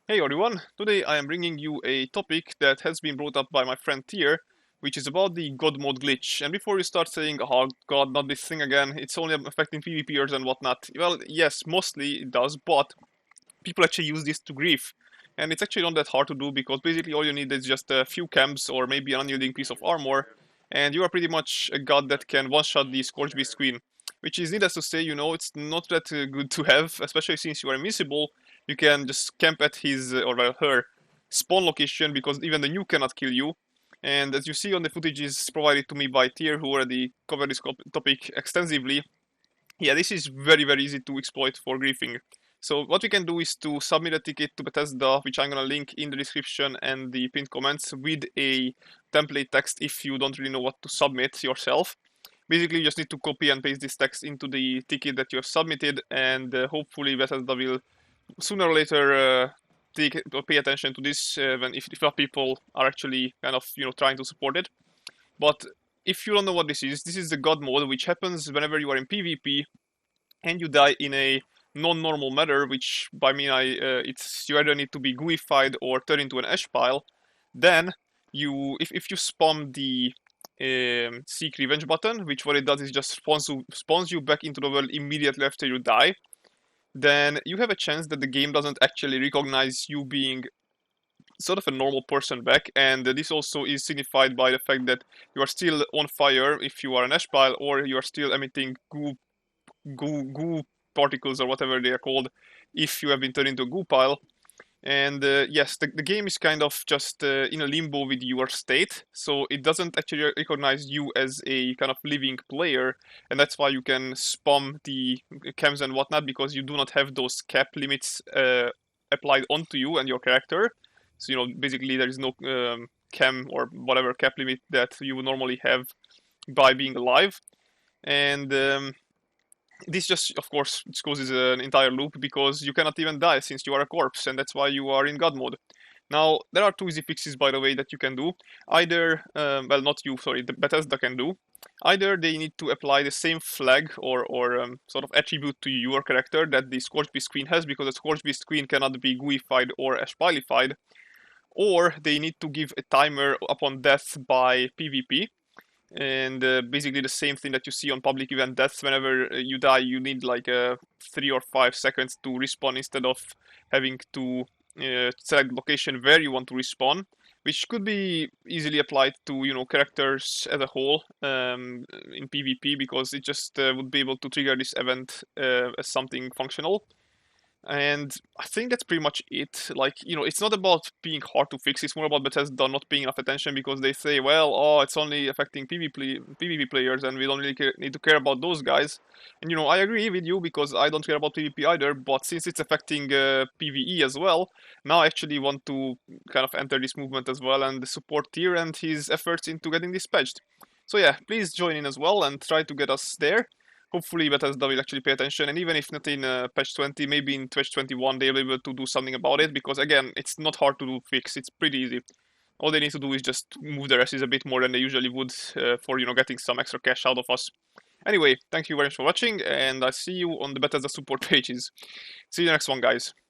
Hey everyone, today I am bringing you a topic that has been brought up by my friend Tier, which is about the god mode glitch. And before you start saying, oh god, not this thing again, it's only affecting PvPers and whatnot. Well, yes, mostly it does, but people actually use this to grief. And it's actually not that hard to do because basically all you need is just a few camps or maybe an unyielding piece of armor, and you are pretty much a god that can one-shot the scorchbeast queen. Which is needless to say, it's not that good to have, especially since you are invisible. You can just camp at his or well, her spawn location because even the nuke cannot kill you. And as you see on the footages provided to me by Tier, who already covered this topic extensively, yeah, this is very easy to exploit for griefing. So what we can do is to submit a ticket to Bethesda, which I'm gonna link in the description and the pinned comments with a template text if you don't really know what to submit yourself. Basically, you just need to copy and paste this text into the ticket that you have submitted, and hopefully Bethesda will sooner or later take or pay attention to this when if people are actually kind of trying to support it. But if you don't know what this is the god mode, which happens whenever you are in PvP and you die in a non-normal manner, which by me it's you either need to be gooified or turn into an ashpile. Then if you spam the seek revenge button, which what it does is just spawns you back into the world immediately after you die, then you have a chance that the game doesn't actually recognize you being sort of a normal person back, and this also is signified by the fact that you are still on fire if you are an ashpile, or you are still emitting goo particles or whatever they are called if you have been turned into a goo pile. And yes, the game is kind of just in a limbo with your state, so it doesn't actually recognize you as a kind of living player, and that's why you can spam the cams and whatnot, because you do not have those cap limits applied onto you and your character. So, basically there is no cam or whatever cap limit that you would normally have by being alive. And this just, of course, causes an entire loop because you cannot even die since you are a corpse, and that's why you are in god mode. Now, there are two easy fixes, by the way, that you can do. Either, well, not you, sorry, the Bethesda can do. Either they need to apply the same flag or sort of attribute to your character that the scorchbeast queen has, because the scorchbeast queen cannot be gooified or ashpilified. Or they need to give a timer upon death by PvP, and basically the same thing that you see on public event deaths. Whenever you die, you need like 3 or 5 seconds to respawn instead of having to select location where you want to respawn, which could be easily applied to characters as a whole in PvP, because it just would be able to trigger this event as something functional. And I think that's pretty much it. Like, it's not about being hard to fix. It's more about Bethesda not paying enough attention, because they say, well, oh, it's only affecting PvP players, and we don't really need to care about those guys. And, I agree with you, because I don't care about PvP either, but since it's affecting PvE as well, now I actually want to kind of enter this movement as well and support Tier and his efforts into getting this patched. So yeah, please join in as well and try to get us there. Hopefully Bethesda will actually pay attention, and even if not in patch 20, maybe in patch 21 they'll be able to do something about it, because again, it's not hard to do fix, it's pretty easy. All they need to do is just move their asses a bit more than they usually would for, getting some extra cash out of us. Anyway, thank you very much for watching, and I'll see you on the Bethesda support pages. See you next one, guys.